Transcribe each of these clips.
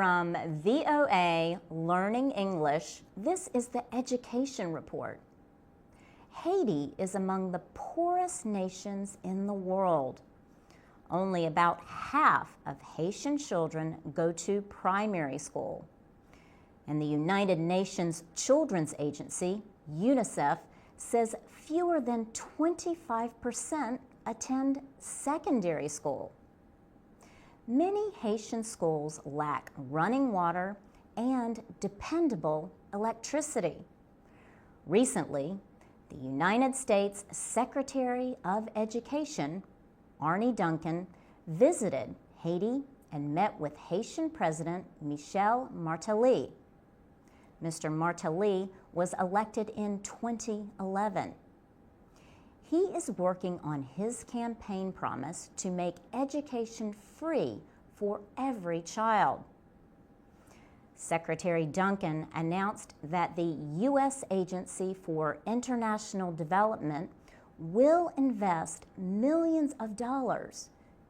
From VOA Learning English, this is the Education Report. Haiti is among the poorest nations in the world. Only about half of Haitian children go to primary school. And the United Nations Children's Agency, UNICEF, says fewer than 25% attend secondary school. Many Haitian schools lack running water and dependable electricity. Recently, the United States Secretary of Education, Arne Duncan, visited Haiti and met with Haitian President Michel Martelly. Mr. Martelly was elected in 2011. He is working on his campaign promise to make education free for every child. Secretary Duncan announced that the U.S. Agency for International Development will invest millions of dollars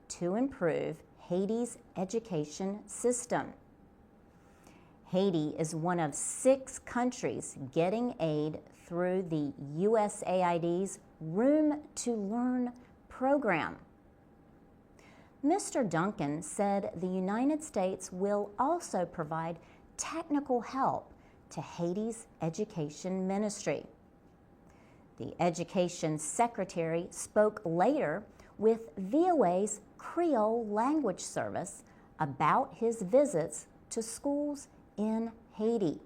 to improve Haiti's education system. Haiti is one of 6 countries getting aid through the USAID's Room to Learn program. Mr. Duncan said the United States will also provide technical help to Haiti's education ministry. The Education Secretary spoke later with VOA's Creole language service about his visits to schools in Haiti.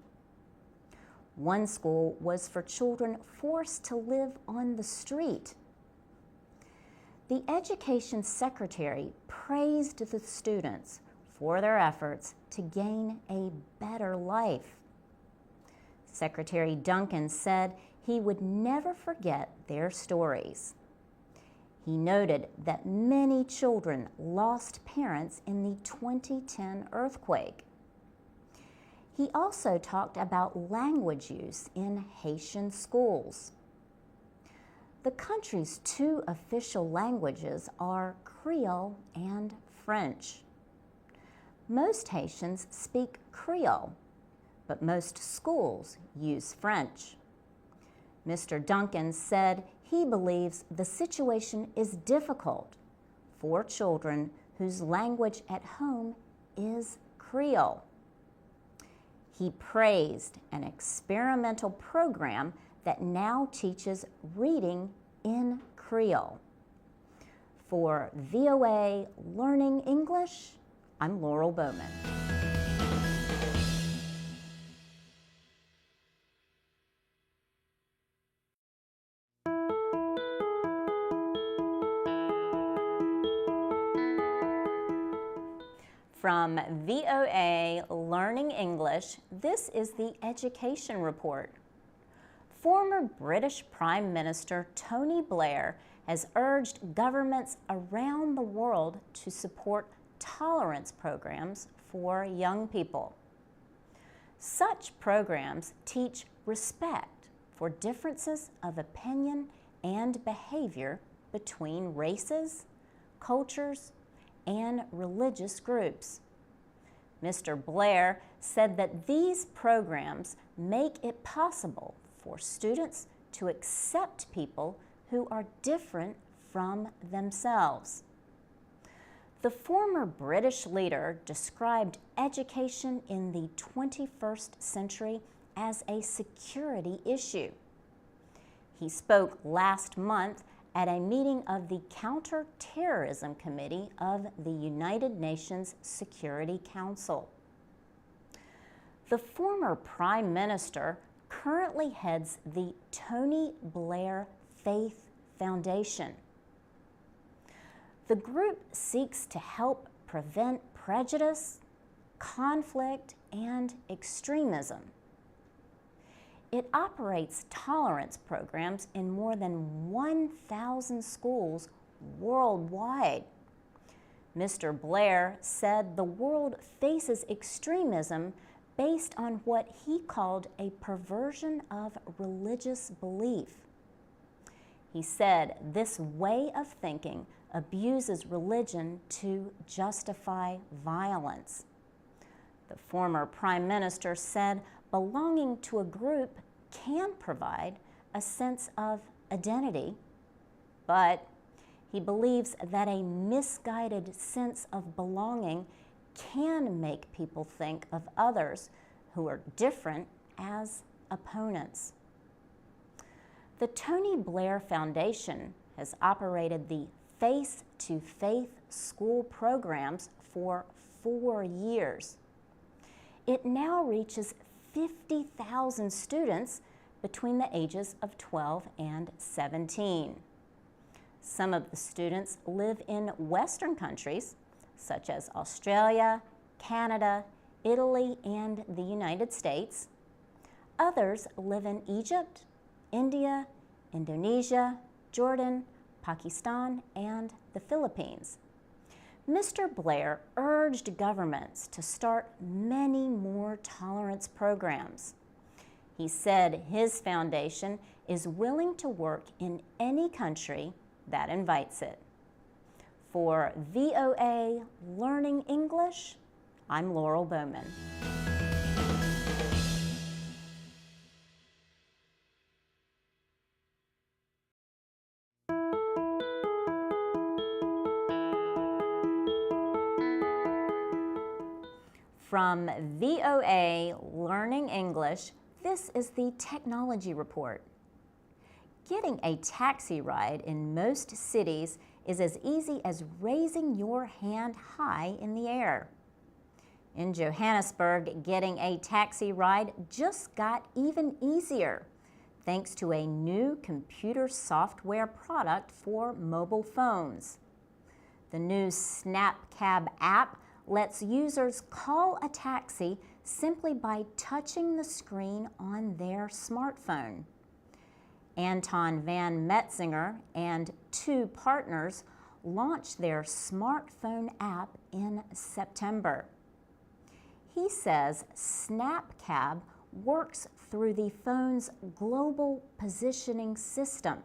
One school was for children forced to live on the street. The Education Secretary praised the students for their efforts to gain a better life. Secretary Duncan said he would never forget their stories. He noted that many children lost parents in the 2010 earthquake. He also talked about language use in Haitian schools. The country's 2 official languages are Creole and French. Most Haitians speak Creole, but most schools use French. Mr. Duncan said he believes the situation is difficult for children whose language at home is Creole. He praised an experimental program that now teaches reading in Creole. For VOA Learning English, I'm Laurel Bowman. From VOA Learning English, this is the Education Report. Former British Prime Minister Tony Blair has urged governments around the world to support tolerance programs for young people. Such programs teach respect for differences of opinion and behavior between races, cultures, and religious groups. Mr. Blair said that these programs make it possible for students to accept people who are different from themselves. The former British leader described education in the 21st century as a security issue. He spoke last month at a meeting of the Counterterrorism Committee of the United Nations Security Council. The former Prime Minister currently heads the Tony Blair Faith Foundation. The group seeks to help prevent prejudice, conflict, and extremism. It operates tolerance programs in more than 1,000 schools worldwide. Mr. Blair said the world faces extremism based on what he called a perversion of religious belief. He said this way of thinking abuses religion to justify violence. The former Prime Minister said belonging to a group can provide a sense of identity, but he believes that a misguided sense of belonging can make people think of others who are different as opponents. The Tony Blair Foundation has operated the Face to Faith school programs for 4 years. It now reaches 50,000 students between the ages of 12 and 17. Some of the students live in Western countries, such as Australia, Canada, Italy, and the United States. Others live in Egypt, India, Indonesia, Jordan, Pakistan, and the Philippines. Mr. Blair urged governments to start many more tolerance programs. He said his foundation is willing to work in any country that invites it. For VOA Learning English, I'm Laurel Bowman. From VOA Learning English, this is the Technology Report. Getting a taxi ride in most cities is as easy as raising your hand high in the air. In Johannesburg, getting a taxi ride just got even easier thanks to a new computer software product for mobile phones. The new SnapCab app lets users call a taxi simply by touching the screen on their smartphone. Anton van Metzinger and 2 partners launched their smartphone app in September. He says SnapCab works through the phone's global positioning system.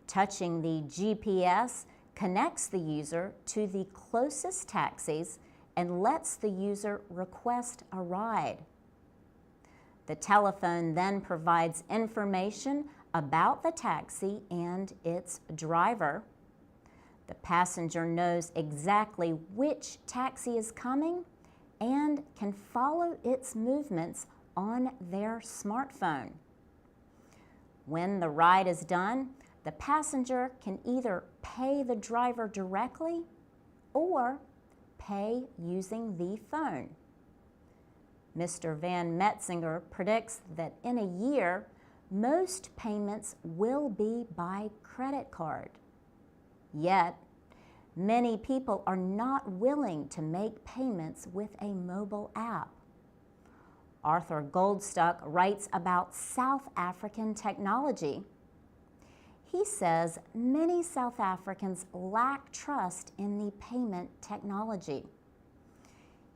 Touching the GPS connects the user to the closest taxis and lets the user request a ride. The telephone then provides information about the taxi and its driver. The passenger knows exactly which taxi is coming and can follow its movements on their smartphone. When the ride is done, the passenger can either pay the driver directly or pay using the phone. Mr. Van Metzinger predicts that in a year, most payments will be by credit card. Yet, many people are not willing to make payments with a mobile app. Arthur Goldstuck writes about South African technology. He says many South Africans lack trust in the payment technology.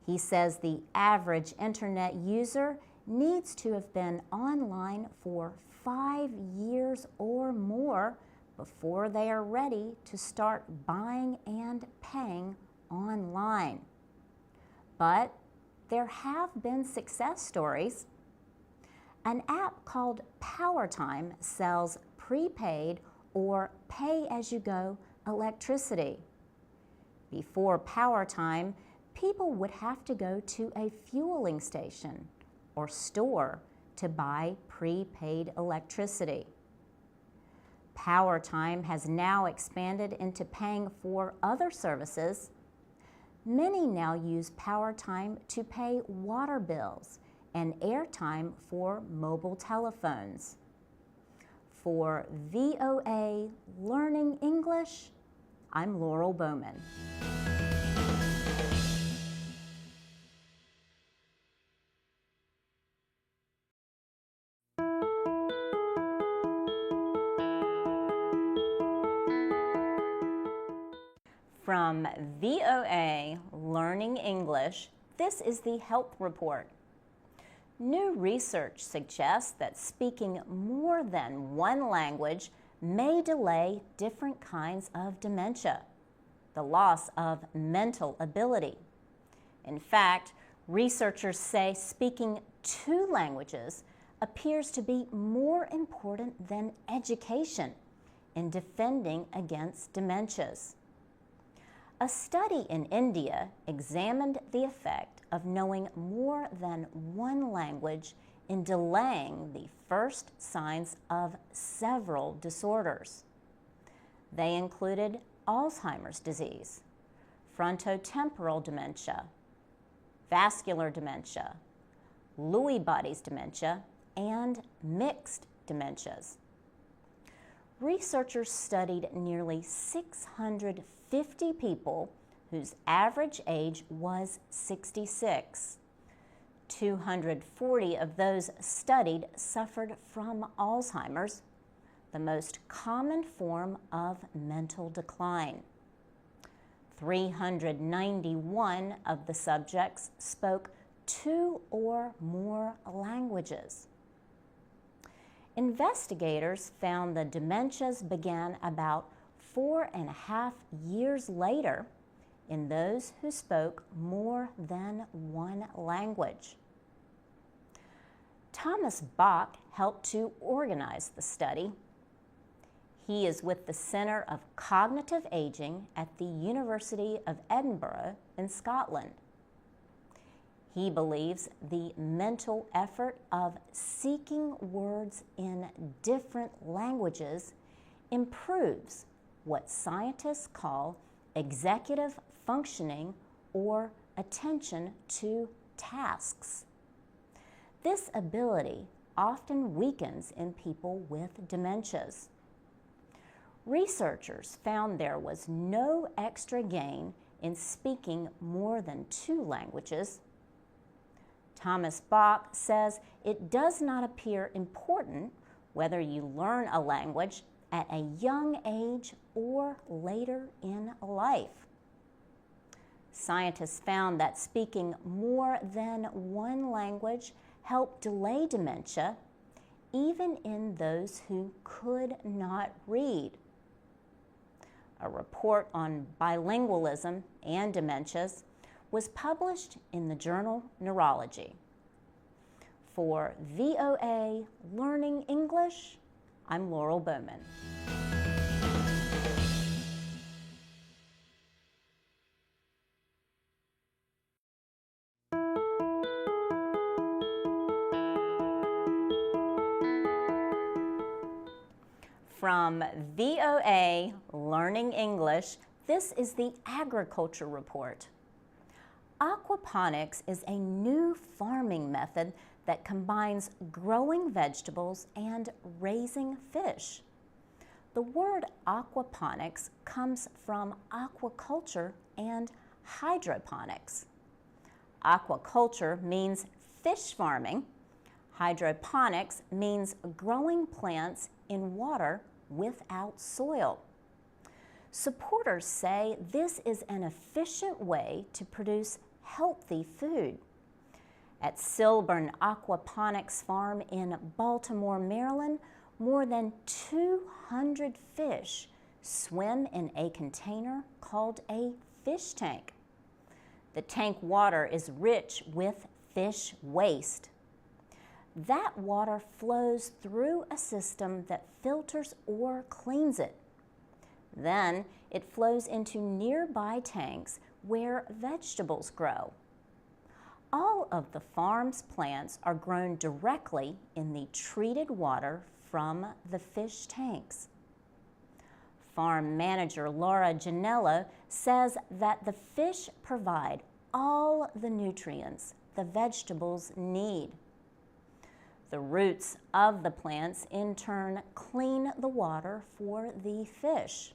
He says the average internet user needs to have been online for 5 years or more before they are ready to start buying and paying online. But there have been success stories. An app called PowerTime sells prepaid or pay-as-you-go electricity. Before PowerTime, people would have to go to a fueling station or store to buy prepaid electricity. PowerTime has now expanded into paying for other services. Many now use PowerTime to pay water bills and airtime for mobile telephones. For VOA Learning English, I'm Laurel Bowman. From VOA Learning English, this is the Health Report. New research suggests that speaking more than one language may delay different kinds of dementia, the loss of mental ability. In fact, Researchers say speaking 2 languages appears to be more important than education in defending against dementias. A study in India examined the effect of knowing more than 1 language in delaying the first signs of several disorders. They included Alzheimer's disease, frontotemporal dementia, vascular dementia, Lewy bodies dementia, and mixed dementias. Researchers studied nearly 650 people whose average age was 66. 240 of those studied suffered from Alzheimer's, the most common form of mental decline. 391 of the subjects spoke 2 or more languages. Investigators found the dementias began about 4.5 years later in those who spoke more than 1 language. Thomas Bach helped to organize the study. He is with the Centre of Cognitive Aging at the University of Edinburgh in Scotland. He believes the mental effort of seeking words in different languages improves what scientists call executive functioning or attention to tasks. This ability often weakens in people with dementias. Researchers found there was no extra gain in speaking more than 2 languages. Thomas Bach says it does not appear important whether you learn a language at a young age or later in life. Scientists found that speaking more than 1 language helped delay dementia, even in those who could not read. A report on bilingualism and dementias was published in the journal Neurology. For VOA Learning English, I'm Laurel Bowman. From VOA Learning English, this is the Agriculture Report. Aquaponics is a new farming method that combines growing vegetables and raising fish. The word aquaponics comes from aquaculture and hydroponics. Aquaculture means fish farming. Hydroponics means growing plants in water without soil. Supporters say this is an efficient way to produce healthy food. At Silburn Aquaponics Farm in Baltimore, Maryland, more than 200 fish swim in a container called a fish tank. The tank water is rich with fish waste. That water flows through a system that filters or cleans it. Then it flows into nearby tanks where vegetables grow. All of the farm's plants are grown directly in the treated water from the fish tanks. Farm manager Laura Janello says that the fish provide all the nutrients the vegetables need. The roots of the plants in turn clean the water for the fish.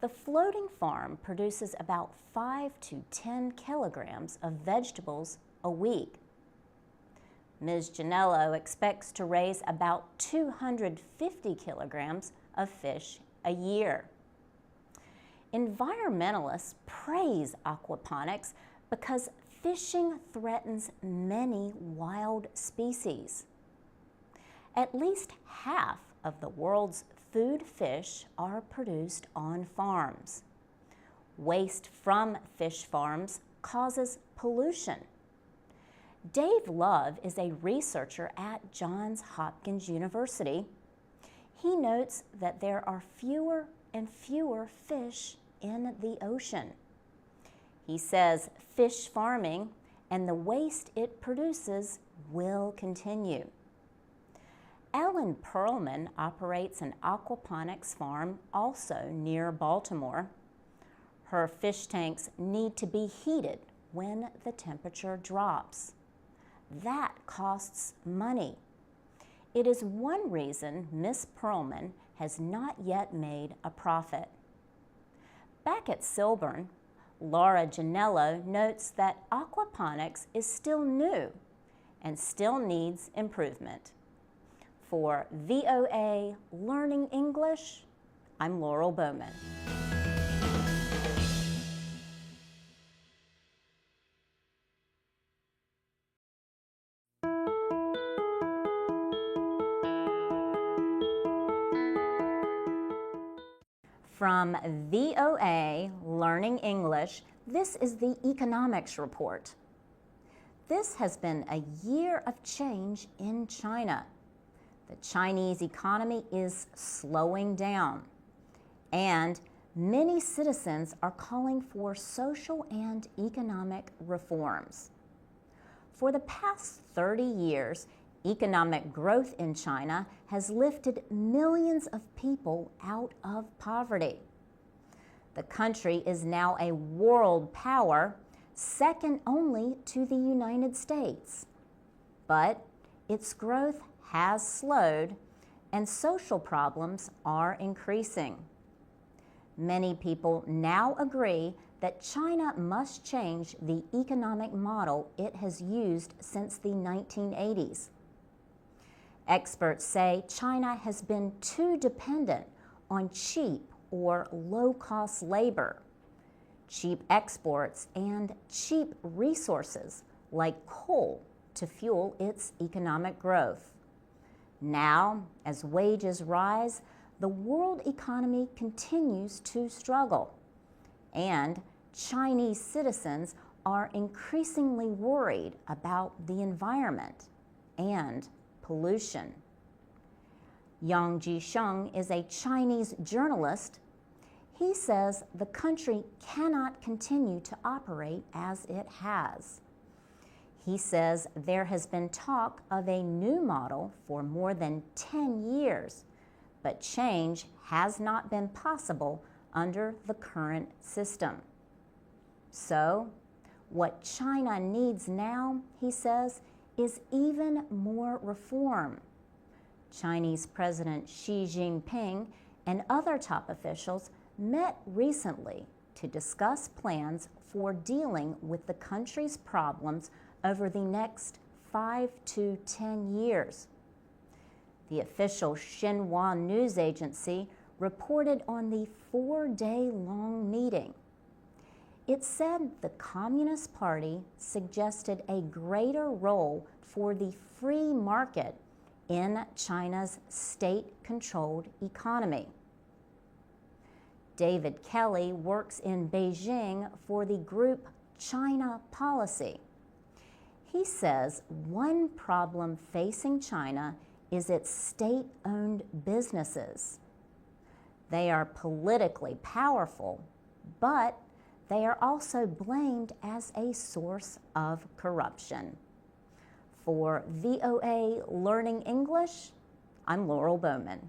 The floating farm produces about 5 to 10 kilograms of vegetables a week. Ms. Janello expects to raise about 250 kilograms of fish a year. Environmentalists praise aquaponics because fishing threatens many wild species. At least half of the world's food fish are produced on farms. Waste from fish farms causes pollution. Dave Love is a researcher at Johns Hopkins University. He notes that there are fewer and fewer fish in the ocean. He says fish farming and the waste it produces will continue. Ellen Perlman operates an aquaponics farm also near Baltimore. Her fish tanks need to be heated when the temperature drops. That costs money. It is one reason Miss Perlman has not yet made a profit. Back at Silburn, Laura Janello notes that aquaponics is still new and still needs improvement. For VOA Learning English, I'm Laurel Bowman. From VOA Learning English, this is the Economics Report. This has been a year of change in China. The Chinese economy is slowing down, and many citizens are calling for social and economic reforms. For the past 30 years, economic growth in China has lifted millions of people out of poverty. The country is now a world power, second only to the United States. But its growth has slowed, and social problems are increasing. Many people now agree that China must change the economic model it has used since the 1980s. Experts say China has been too dependent on cheap or low-cost labor, cheap exports, and cheap resources like coal to fuel its economic growth. Now, as wages rise, the world economy continues to struggle, and Chinese citizens are increasingly worried about the environment and pollution. Yang Jisheng is a Chinese journalist. He says the country cannot continue to operate as it has. He says there has been talk of a new model for more than 10 years, but change has not been possible under the current system. So, what China needs now, he says, is even more reform. Chinese President Xi Jinping and other top officials met recently to discuss plans for dealing with the country's problems over the next 5 to 10 years. The official Xinhua news agency reported on the 4-day-long meeting. It said the Communist Party suggested a greater role for the free market in China's state-controlled economy. David Kelly works in Beijing for the group China Policy. He says one problem facing China is its state-owned businesses. They are politically powerful, but they are also blamed as a source of corruption. For VOA Learning English, I'm Laurel Bowman.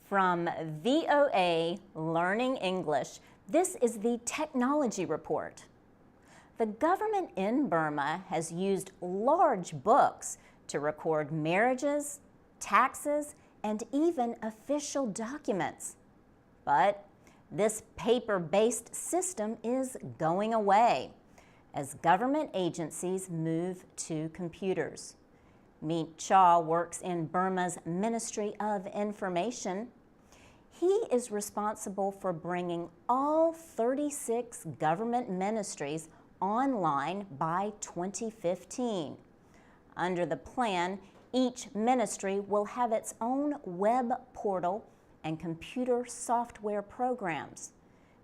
From VOA Learning English, this is the Technology Report. The government in Burma has used large books to record marriages, taxes, and even official documents. But this paper-based system is going away as government agencies move to computers. Meet Cha works in Burma's Ministry of Information. He is responsible for bringing all 36 government ministries online by 2015. Under the plan, each ministry will have its own web portal and computer software programs.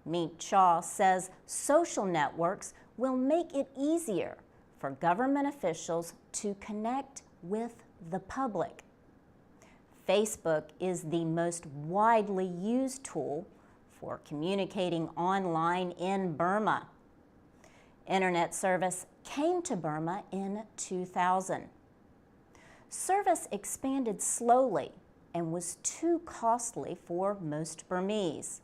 Meet Chaw says social networks will make it easier for government officials to connect with the public. Facebook is the most widely used tool for communicating online in Burma. Internet service came to Burma in 2000. Service expanded slowly and was too costly for most Burmese.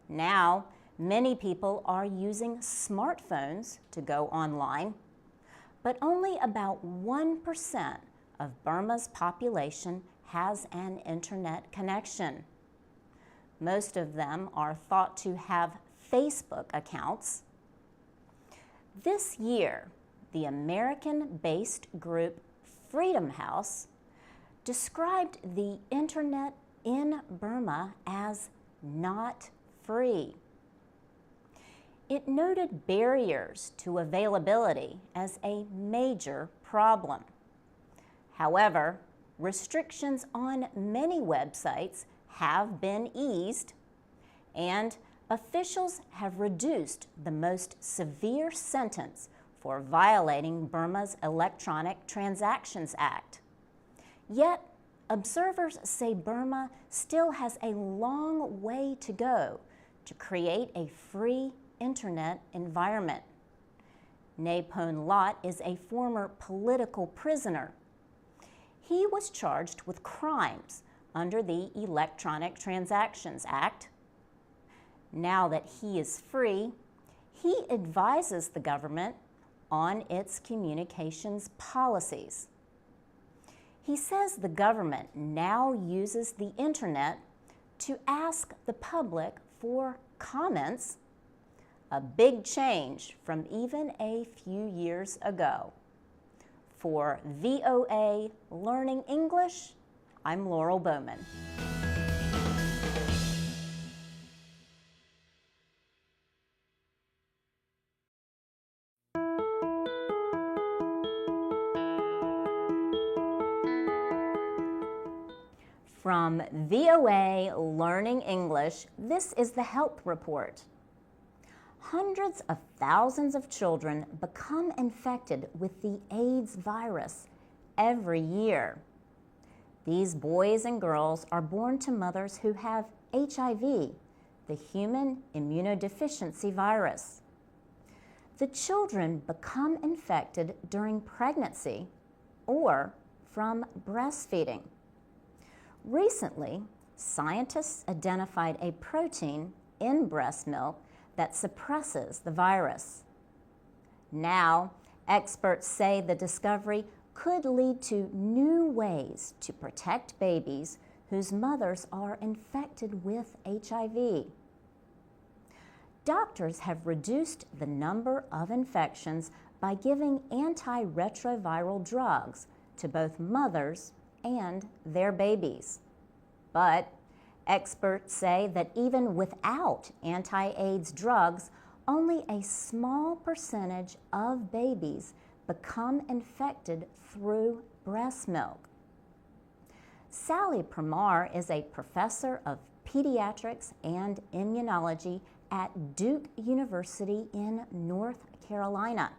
Now, many people are using smartphones to go online, but only about 1% of Burma's population has an internet connection. Most of them are thought to have Facebook accounts. This year, the American-based group Freedom House described the internet in Burma as not free. It noted barriers to availability as a major problem. However, restrictions on many websites have been eased, and officials have reduced the most severe sentence for violating Burma's Electronic Transactions Act. Yet, observers say Burma still has a long way to go to create a free internet environment. Napon Lot is a former political prisoner. He was charged with crimes under the Electronic Transactions Act. Now that he is free, he advises the government on its communications policies. He says the government now uses the internet to ask the public for comments, a big change from even a few years ago. For VOA Learning English, I'm Laurel Bowman. From VOA Learning English, this is the Health Report. Hundreds of thousands of children become infected with the AIDS virus every year. These boys and girls are born to mothers who have HIV, the human immunodeficiency virus. The children become infected during pregnancy or from breastfeeding. Recently, scientists identified a protein in breast milk that suppresses the virus. Now, experts say the discovery could lead to new ways to protect babies whose mothers are infected with HIV. Doctors have reduced the number of infections by giving antiretroviral drugs to both mothers and their babies. But experts say that even without anti-AIDS drugs, only a small percentage of babies become infected through breast milk. Sally Permar is a professor of pediatrics and immunology at Duke University in North Carolina.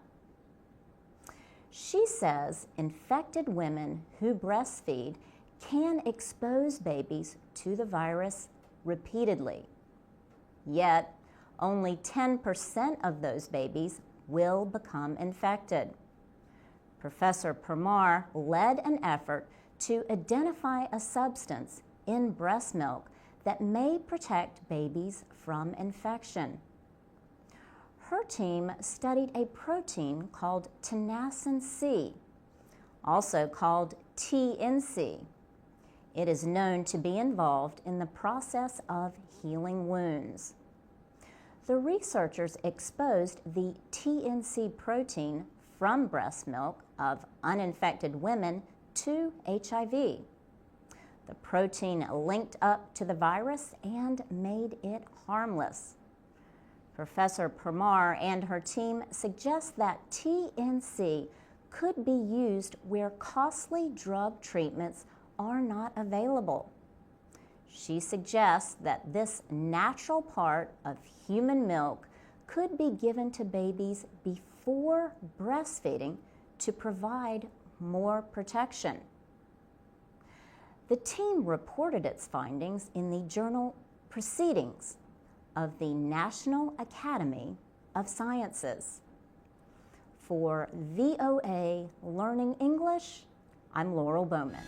She says infected women who breastfeed can expose babies to the virus repeatedly. Yet, only 10% of those babies will become infected. Professor Permar led an effort to identify a substance in breast milk that may protect babies from infection. Her team studied a protein called tenascin C, also called TNC. It is known to be involved in the process of healing wounds. The researchers exposed the TNC protein from breast milk of uninfected women to HIV. The protein linked up to the virus and made it harmless. Professor Permar and her team suggest that TNC could be used where costly drug treatments are not available. She suggests that this natural part of human milk could be given to babies before breastfeeding to provide more protection. The team reported its findings in the journal Proceedings of the National Academy of Sciences. For VOA Learning English, I'm Laurel Bowman.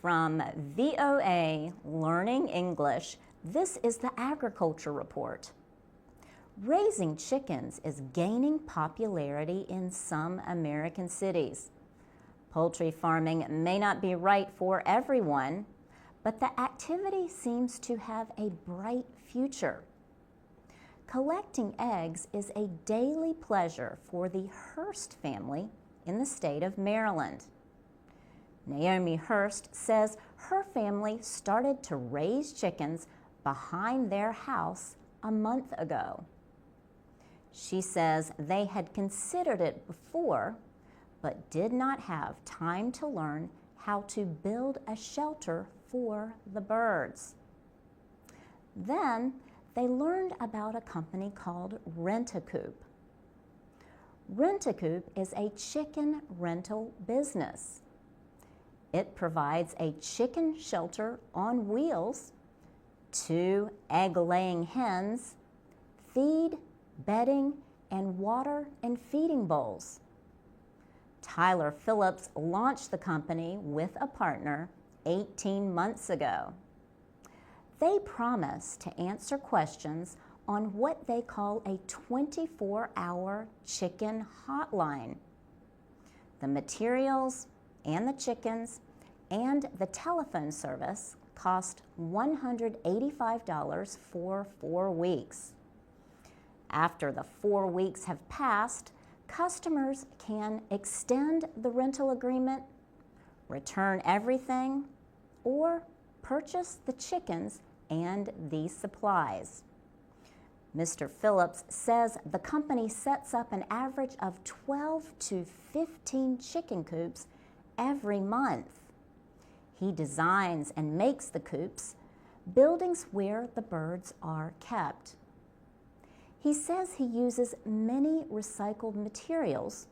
From VOA Learning English, this is the Agriculture Report. Raising chickens is gaining popularity in some American cities. Poultry farming may not be right for everyone, but the activity seems to have a bright future. Collecting eggs is a daily pleasure for the Hurst family in the state of Maryland. Naomi Hurst says her family started to raise chickens behind their house a month ago. She says they had considered it before, but did not have time to learn how to build a shelter for the birds. Then they learned about a company called Rent-A-Coop. Rent-A-Coop is a chicken rental business. It provides a chicken shelter on wheels, 2 egg-laying hens, feed, bedding, and water and feeding bowls. Tyler Phillips launched the company with a partner 18 months ago. They promise to answer questions on what they call a 24-hour chicken hotline. The materials and the chickens and the telephone service cost $185 for 4 weeks. After the 4 weeks have passed, customers can extend the rental agreement, return everything, or purchase the chickens and the supplies. Mr. Phillips says the company sets up an average of 12 to 15 chicken coops every month. He designs and makes the coops, buildings where the birds are kept. He says he uses many recycled materials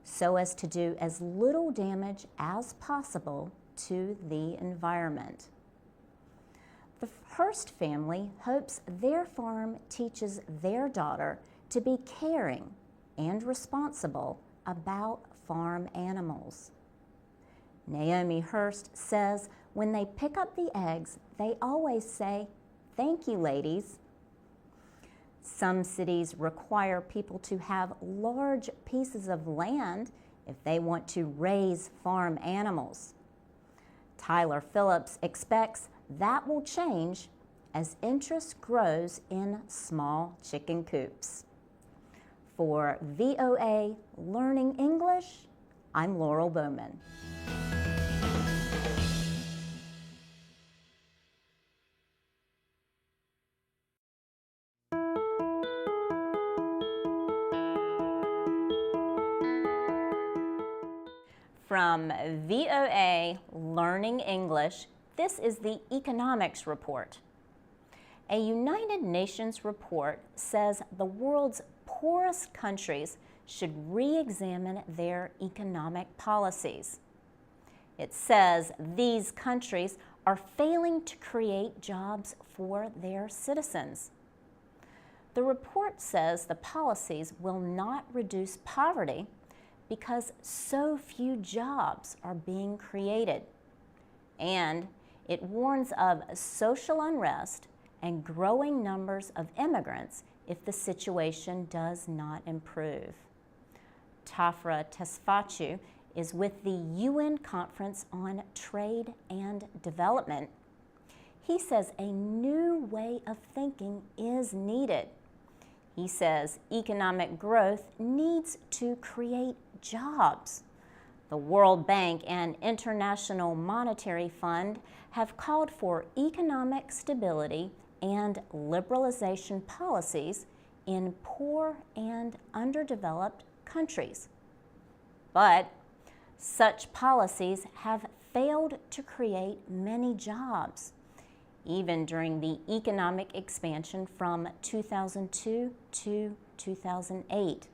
so as to do as little damage as possible to the environment. The Hurst family hopes their farm teaches their daughter to be caring and responsible about farm animals. Naomi Hurst says when they pick up the eggs, they always say, "Thank you, ladies." Some cities require people to have large pieces of land if they want to raise farm animals. Tyler Phillips expects that will change as interest grows in small chicken coops. For VOA Learning English, I'm Laurel Bowman. From VOA Learning English, this is the Economics Report. A United Nations report says the world's poorest countries should re-examine their economic policies. It says these countries are failing to create jobs for their citizens. The report says the policies will not reduce poverty because so few jobs are being created. And it warns of social unrest and growing numbers of immigrants if the situation does not improve. Tafra Tesfaciu is with the UN Conference on Trade and Development. He says a new way of thinking is needed. He says economic growth needs to create jobs. The World Bank and International Monetary Fund have called for economic stability and liberalization policies in poor and underdeveloped countries. But such policies have failed to create many jobs, even during the economic expansion from 2002 to 2008.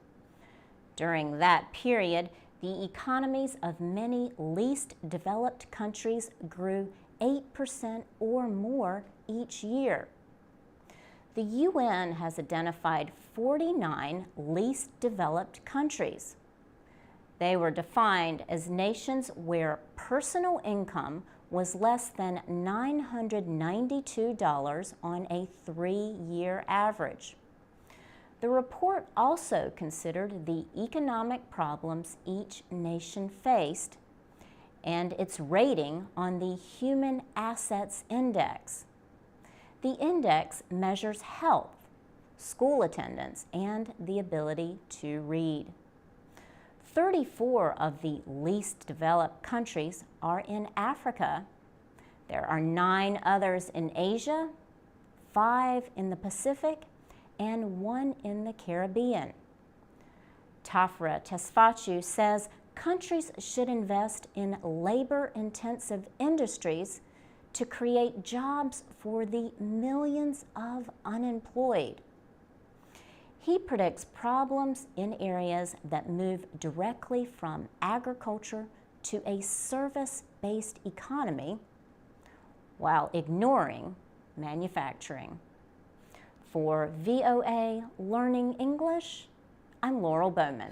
During that period, the economies of many least developed countries grew 8% or more each year. The UN has identified 49 least developed countries. They were defined as nations where personal income was less than $992 on a 3-year average. The report also considered the economic problems each nation faced and its rating on the Human Assets Index. The index measures health, school attendance, and the ability to read. 34 of the least developed countries are in Africa. There are 9 others in Asia, 5 in the Pacific, and 1 in the Caribbean. Tafra Tesfaciu says countries should invest in labor-intensive industries to create jobs for the millions of unemployed. He predicts problems in areas that move directly from agriculture to a service-based economy while ignoring manufacturing. For VOA Learning English, I'm Laurel Bowman.